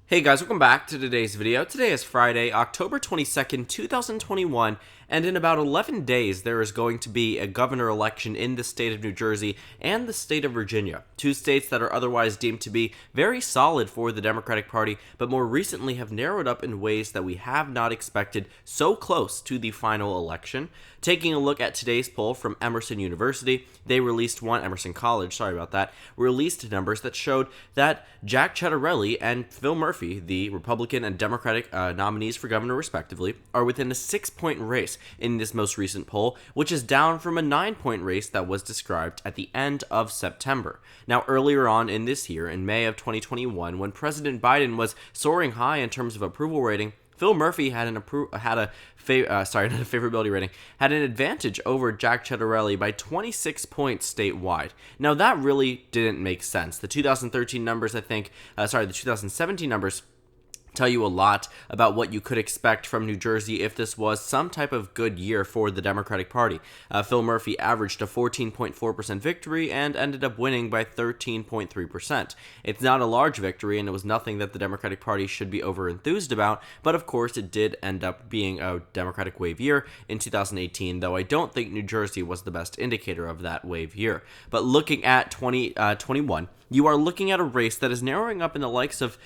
Hey guys, welcome back to today's video. Today is Friday, October 22nd, 2021, and in about 11 days there is going to be a governor election in the state of New Jersey and the state of Virginia, two states that are otherwise deemed to be very solid for the Democratic Party, but more recently have narrowed up in ways that we have not expected so close to the final election. Taking a look at today's poll from Emerson University, they released Emerson College, released numbers that showed that Jack Ciattarelli and Phil Murphy, the Republican and Democratic nominees for governor respectively, are within a 6-point race in this most recent poll, which is down from a 9-point race that was described at the end of September. Now, earlier on in this year, in May of 2021, when President Biden was soaring high in terms of approval rating, Phil Murphy had an favorability rating, had an advantage over Jack Ciattarelli by 26 points statewide. Now, that really didn't make sense. The 2013 numbers, the 2017 numbers tell you a lot about what you could expect from New Jersey if this was some type of good year for the Democratic Party. Phil Murphy averaged a 14.4% victory and ended up winning by 13.3%. It's not a large victory, and it was nothing that the Democratic Party should be over-enthused about, but of course it did end up being a Democratic wave year in 2018, though I don't think New Jersey was the best indicator of that wave year. But looking at 2021, you are looking at a race that is narrowing up in the likes of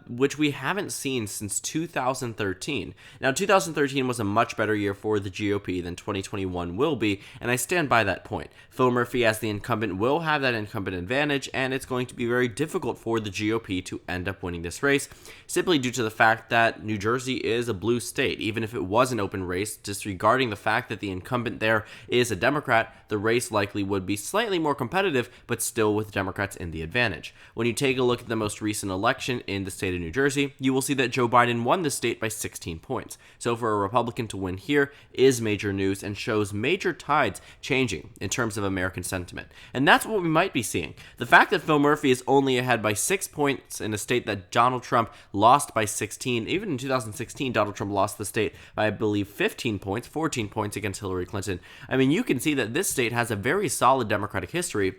which we haven't seen since 2013. Now, 2013 was a much better year for the GOP than 2021 will be, and I stand by that point. Phil Murphy, as the incumbent, will have that incumbent advantage, and it's going to be very difficult for the GOP to end up winning this race, simply due to the fact that New Jersey is a blue state. Even if it was an open race, disregarding the fact that the incumbent there is a Democrat, the race likely would be slightly more competitive, but still with Democrats in the advantage. When you take a look at the most recent election in the state of New Jersey, you will see that Joe Biden won the state by 16 points. So for a Republican to win here is major news and shows major tides changing in terms of American sentiment. And that's what we might be seeing. The fact that Phil Murphy is only ahead by 6 points in a state that Donald Trump lost by 16, even in 2016, Donald Trump lost the state by, I believe, 14 points against Hillary Clinton. I mean, you can see that this state has a very solid Democratic history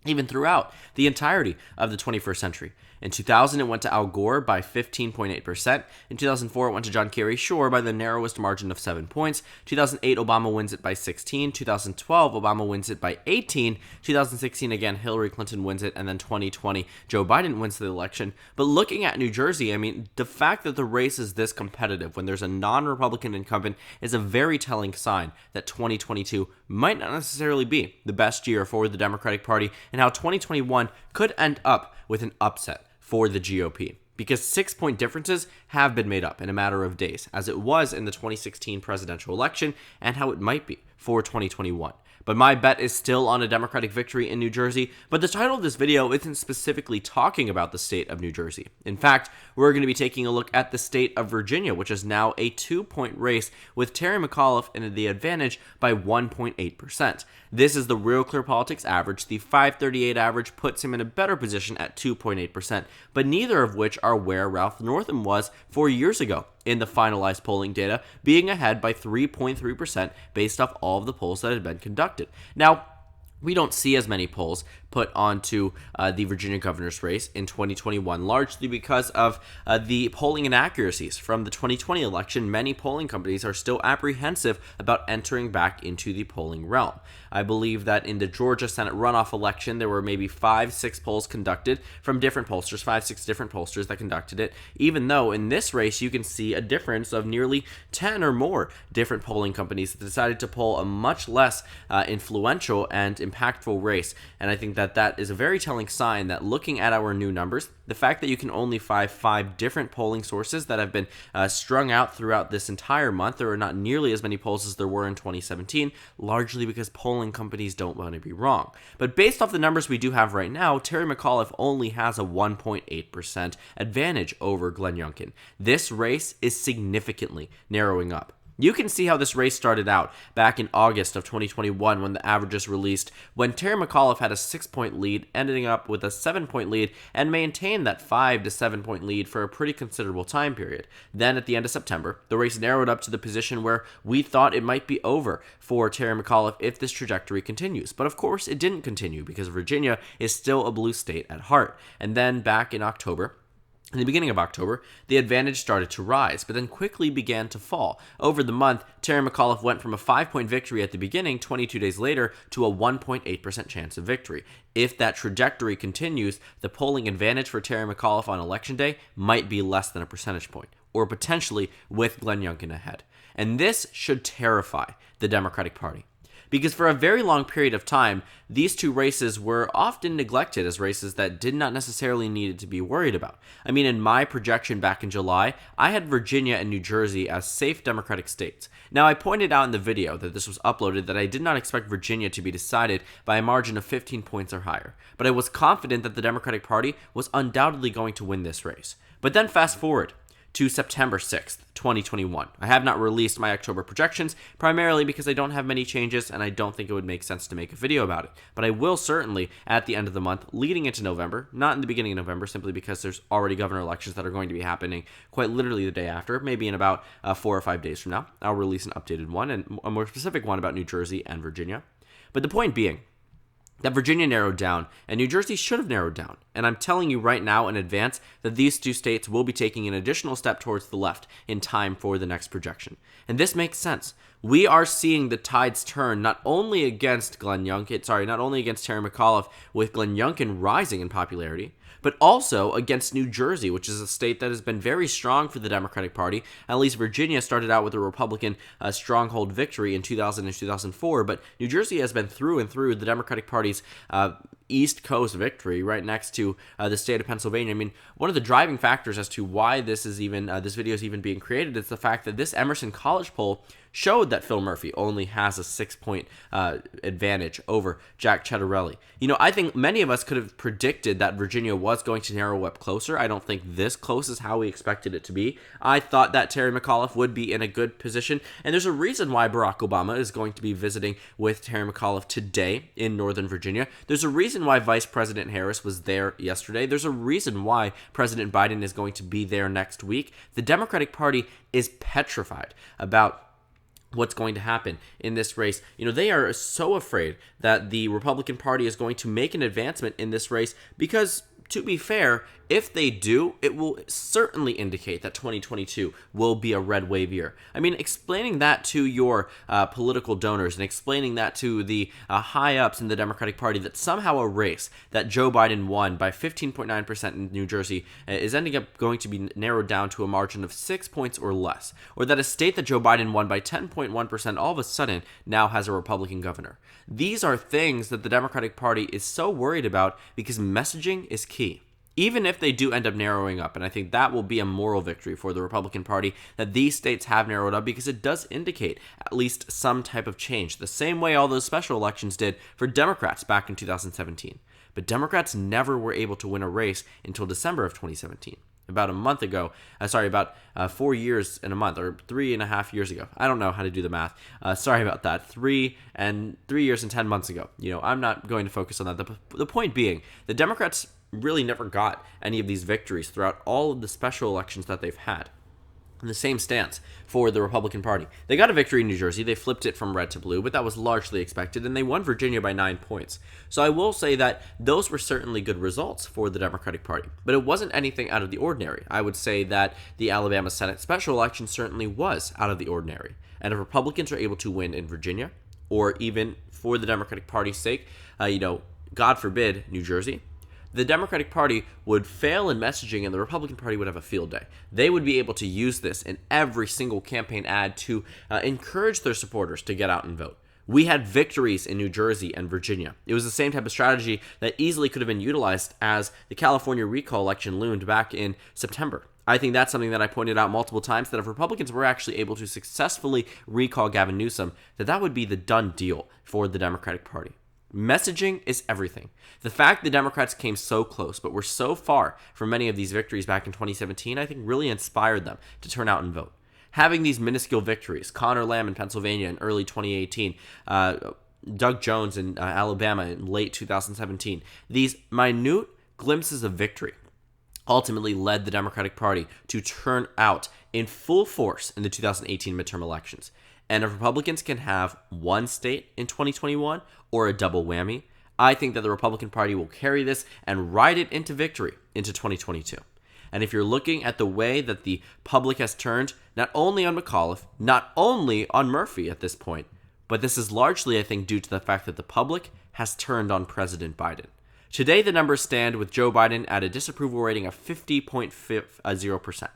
even throughout the entirety of the 21st century. In 2000, it went to Al Gore by 15.8%. In 2004, it went to John Kerry, sure, by the narrowest margin of 7 points. 2008, Obama wins it by 16. 2012, Obama wins it by 18. 2016, again, Hillary Clinton wins it. And then 2020, Joe Biden wins the election. But looking at New Jersey, I mean, the fact that the race is this competitive when there's a non-Republican incumbent is a very telling sign that 2022 might not necessarily be the best year for the Democratic Party, and how 2021 could end up with an upset for the GOP, because 6-point differences have been made up in a matter of days, as it was in the 2016 presidential election, and how it might be for 2021. But my bet is still on a Democratic victory in New Jersey, but the title of this video isn't specifically talking about the state of New Jersey. In fact, we're going to be taking a look at the state of Virginia, which is now a 2-point race with Terry McAuliffe in the advantage by 1.8%. This is the Real Clear Politics average. The FiveThirtyEight average puts him in a better position at 2.8%, but neither of which are where Ralph Northam was 4 years ago in the finalized polling data, being ahead by 3.3% based off all of the polls that had been conducted. Now, we don't see as many polls put onto the Virginia governor's race in 2021, largely because of the polling inaccuracies from the 2020 election. Many polling companies are still apprehensive about entering back into the polling realm. I believe that in the Georgia Senate runoff election, there were maybe 5-6 polls conducted from different pollsters, 5-6 different pollsters that conducted it, even though in this race you can see a difference of nearly 10 or more different polling companies that decided to poll a much less influential and impactful race. And I think that is a very telling sign that, looking at our new numbers, the fact that you can only find 5 different polling sources that have been strung out throughout this entire month, there are not nearly as many polls as there were in 2017, largely because polling companies don't want to be wrong. But based off the numbers we do have right now, Terry McAuliffe only has a 1.8% advantage over Glenn Youngkin. This race is significantly narrowing up. You can see how this race started out back in August of 2021 when the averages released, when Terry McAuliffe had a 6-point lead, ending up with a 7-point lead, and maintained that 5 to 7-point lead for a pretty considerable time period. Then at the end of September, the race narrowed up to the position where we thought it might be over for Terry McAuliffe if this trajectory continues. But of course, it didn't continue because Virginia is still a blue state at heart. And then back in October, In the beginning of October, the advantage started to rise, but then quickly began to fall. Over the month, Terry McAuliffe went from a 5-point victory at the beginning, 22 days later, to a 1.8% chance of victory. If that trajectory continues, the polling advantage for Terry McAuliffe on Election Day might be less than a percentage point, or potentially with Glenn Youngkin ahead. And this should terrify the Democratic Party. Because for a very long period of time, these two races were often neglected as races that did not necessarily need to be worried about. I mean, in my projection back in July, I had Virginia and New Jersey as safe Democratic states. Now, I pointed out in the video that this was uploaded that I did not expect Virginia to be decided by a margin of 15 points or higher, but I was confident that the Democratic Party was undoubtedly going to win this race. But then fast forward to September 6th, 2021. I have not released my October projections, primarily because I don't have many changes and I don't think it would make sense to make a video about it. But I will certainly at the end of the month, leading into November, not in the beginning of November, simply because there's already governor elections that are going to be happening quite literally the day after, maybe in about 4 or 5 days from now. I'll release an updated one and a more specific one about New Jersey and Virginia. But the point being, that Virginia narrowed down, and New Jersey should have narrowed down. And I'm telling you right now in advance that these two states will be taking an additional step towards the left in time for the next projection. And this makes sense. We are seeing the tides turn not only against not only against Terry McAuliffe with Glenn Youngkin rising in popularity, but also against New Jersey, which is a state that has been very strong for the Democratic Party. At least Virginia started out with a Republican stronghold victory in 2000 and 2004, but New Jersey has been through and through the Democratic Party's East Coast victory, right next to the state of Pennsylvania. I mean, one of the driving factors as to why this video is even being created is the fact that this Emerson College poll showed that Phil Murphy only has a 6-point advantage over Jack Ciattarelli. You know, I think many of us could have predicted that Virginia was going to narrow up closer. I don't think this close is how we expected it to be. I thought that Terry McAuliffe would be in a good position, and there's a reason why Barack Obama is going to be visiting with Terry McAuliffe today in Northern Virginia. There's a reason why Vice President Harris was there yesterday. There's a reason why President Biden is going to be there next week. The Democratic Party is petrified about what's going to happen in this race. You know, they are so afraid that the Republican Party is going to make an advancement in this race because, to be fair, if they do, it will certainly indicate that 2022 will be a red wave year. I mean, explaining that to your political donors and explaining that to the high-ups in the Democratic Party that somehow a race that Joe Biden won by 15.9% in New Jersey is ending up going to be narrowed down to a margin of 6 points or less, or that a state that Joe Biden won by 10.1% all of a sudden now has a Republican governor. These are things that the Democratic Party is so worried about because messaging is key. Even if they do end up narrowing up, and I think that will be a moral victory for the Republican Party, that these states have narrowed up because it does indicate at least some type of change, the same way all those special elections did for Democrats back in 2017. But Democrats never were able to win a race until December of 2017. About 4 years and a month, or 3.5 years ago. I don't know how to do the math. Sorry about that. 3 years and 10 months ago. You know, I'm not going to focus on that. The point being, the Democrats really never got any of these victories throughout all of the special elections that they've had. And the same stance for the Republican Party. They got a victory in New Jersey. They flipped it from red to blue, but that was largely expected, and they won Virginia by 9 points. So I will say that those were certainly good results for the Democratic Party, but it wasn't anything out of the ordinary. I would say that the Alabama Senate special election certainly was out of the ordinary. And if Republicans are able to win in Virginia, or even for the Democratic Party's sake, God forbid, New Jersey, the Democratic Party would fail in messaging and the Republican Party would have a field day. They would be able to use this in every single campaign ad to encourage their supporters to get out and vote. We had victories in New Jersey and Virginia. It was the same type of strategy that easily could have been utilized as the California recall election loomed back in September. I think that's something that I pointed out multiple times, that if Republicans were actually able to successfully recall Gavin Newsom, that would be the done deal for the Democratic Party. Messaging is everything. The fact the Democrats came so close but were so far from many of these victories back in 2017, I think really inspired them to turn out and vote. Having these minuscule victories, Connor Lamb in Pennsylvania in early 2018, Doug Jones in Alabama in late 2017, these minute glimpses of victory ultimately led the Democratic Party to turn out in full force in the 2018 midterm elections. And if Republicans can have one state in 2021 or a double whammy, I think that the Republican Party will carry this and ride it into victory into 2022. And if you're looking at the way that the public has turned, not only on McAuliffe, not only on Murphy at this point, but this is largely, I think, due to the fact that the public has turned on President Biden. Today, the numbers stand with Joe Biden at a disapproval rating of 50.0%.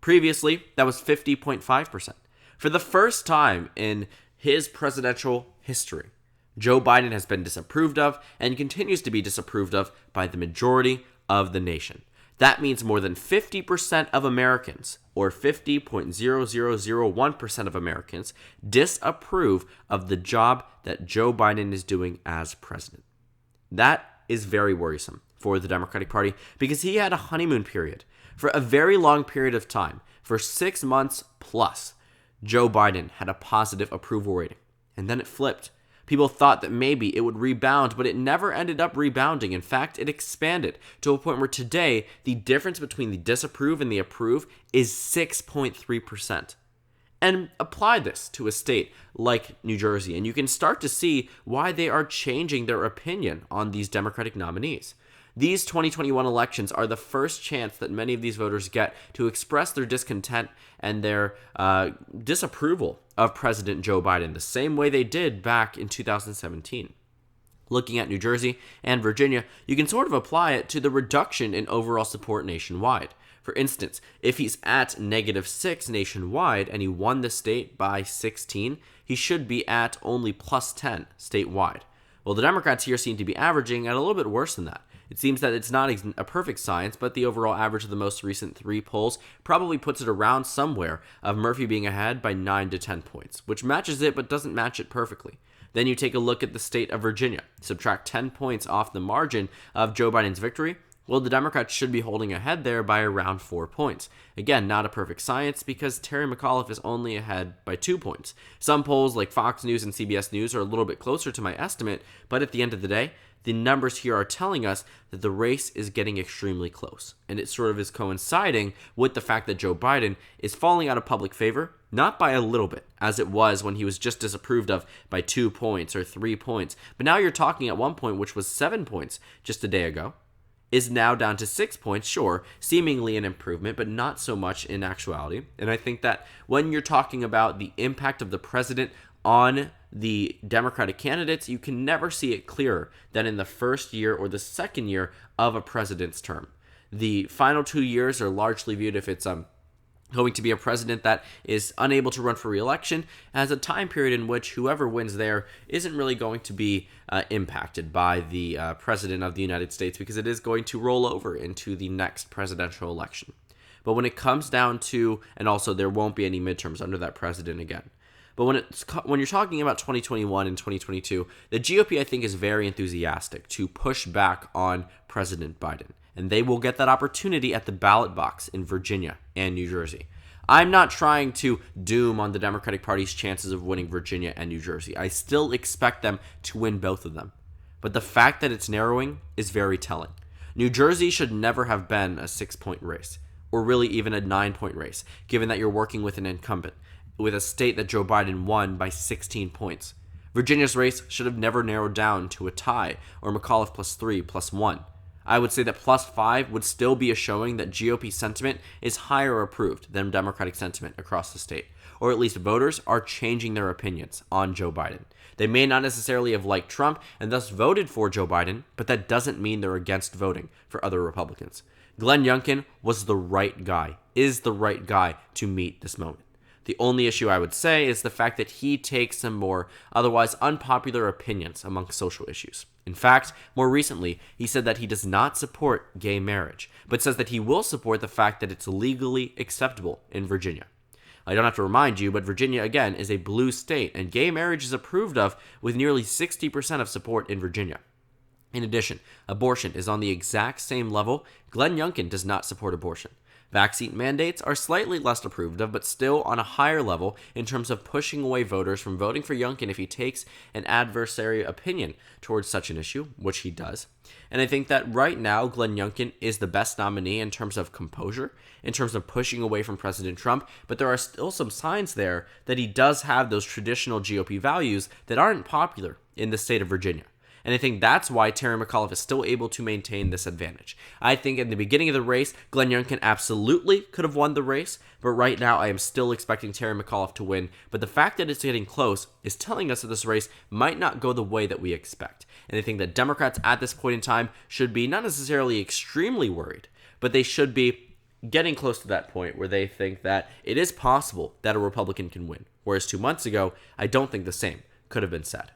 Previously, that was 50.5%. For the first time in his presidential history, Joe Biden has been disapproved of and continues to be disapproved of by the majority of the nation. That means more than 50% of Americans, or 50.0001% of Americans, disapprove of the job that Joe Biden is doing as president. That is very worrisome for the Democratic Party because he had a honeymoon period. For a very long period of time, for 6 months plus, Joe Biden had a positive approval rating. And then it flipped. People thought that maybe it would rebound, but it never ended up rebounding. In fact, it expanded to a point where today, the difference between the disapprove and the approve is 6.3%. And apply this to a state like New Jersey, and you can start to see why they are changing their opinion on these Democratic nominees. These 2021 elections are the first chance that many of these voters get to express their discontent and their disapproval of President Joe Biden, the same way they did back in 2017. Looking at New Jersey and Virginia, you can sort of apply it to the reduction in overall support nationwide. For instance, if he's at -6 nationwide and he won the state by 16, he should be at only +10 statewide. Well, the Democrats here seem to be averaging at a little bit worse than that. It seems that it's not a perfect science, but the overall average of the most recent 3 polls probably puts it around somewhere of Murphy being ahead by 9 to 10 points, which matches it but doesn't match it perfectly. Then you take a look at the state of Virginia. Subtract 10 points off the margin of Joe Biden's victory. Well, the Democrats should be holding ahead there by around 4 points. Again, not a perfect science because Terry McAuliffe is only ahead by 2 points. Some polls like Fox News and CBS News are a little bit closer to my estimate, but at the end of the day, the numbers here are telling us that the race is getting extremely close. And it sort of is coinciding with the fact that Joe Biden is falling out of public favor, not by a little bit, as it was when he was just disapproved of by 2 points or 3 points. But now you're talking at one point, which was 7 points just a day ago, is now down to 6 points, sure, seemingly an improvement, but not so much in actuality. And I think that when you're talking about the impact of the president on the Democratic candidates, you can never see it clearer than in the first year or the second year of a president's term. The final 2 years are largely viewed, if it's going to be a president that is unable to run for re-election, as a time period in which whoever wins there isn't really going to be impacted by the president of the United States, because it is going to roll over into the next presidential election. But when it comes down to, and also there won't be any midterms under that president again. But when you're talking about 2021 and 2022, the GOP, I think, is very enthusiastic to push back on President Biden. And they will get that opportunity at the ballot box in Virginia and New Jersey. I'm not trying to doom on the Democratic Party's chances of winning Virginia and New Jersey. I still expect them to win both of them. But the fact that it's narrowing is very telling. New Jersey should never have been a 6-point race, or really even a 9-point race, given that you're working with an incumbent, with a state that Joe Biden won by 16 points. Virginia's race should have never narrowed down to a tie, or McAuliffe +3, +1. I would say that +5 would still be a showing that GOP sentiment is higher approved than Democratic sentiment across the state, or at least voters are changing their opinions on Joe Biden. They may not necessarily have liked Trump and thus voted for Joe Biden, but that doesn't mean they're against voting for other Republicans. Glenn Youngkin was the right guy, is the right guy to meet this moment. The only issue I would say is the fact that he takes some more otherwise unpopular opinions among social issues. In fact, more recently, he said that he does not support gay marriage, but says that he will support the fact that it's legally acceptable in Virginia. I don't have to remind you, but Virginia, again, is a blue state, and gay marriage is approved of with nearly 60% of support in Virginia. In addition, abortion is on the exact same level. Glenn Youngkin does not support abortion. Vaccine mandates are slightly less approved of, but still on a higher level in terms of pushing away voters from voting for Youngkin if he takes an adversary opinion towards such an issue, which he does. And I think that right now, Glenn Youngkin is the best nominee in terms of composure, in terms of pushing away from President Trump, but there are still some signs there that he does have those traditional GOP values that aren't popular in the state of Virginia. And I think that's why Terry McAuliffe is still able to maintain this advantage. I think in the beginning of the race, Glenn Youngkin absolutely could have won the race, but right now I am still expecting Terry McAuliffe to win. But the fact that it's getting close is telling us that this race might not go the way that we expect. And I think that Democrats at this point in time should be not necessarily extremely worried, but they should be getting close to that point where they think that it is possible that a Republican can win. Whereas 2 months ago, I don't think the same could have been said.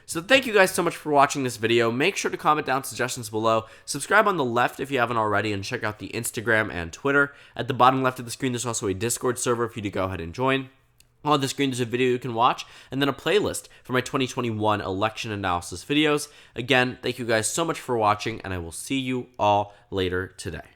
So thank you guys so much for watching this video. Make sure to comment down suggestions below. Subscribe on the left if you haven't already, and check out the Instagram and Twitter. At the bottom left of the screen, there's also a Discord server for you to go ahead and join. On the screen, there's a video you can watch, and then a playlist for my 2021 election analysis videos. Again, thank you guys so much for watching, and I will see you all later today.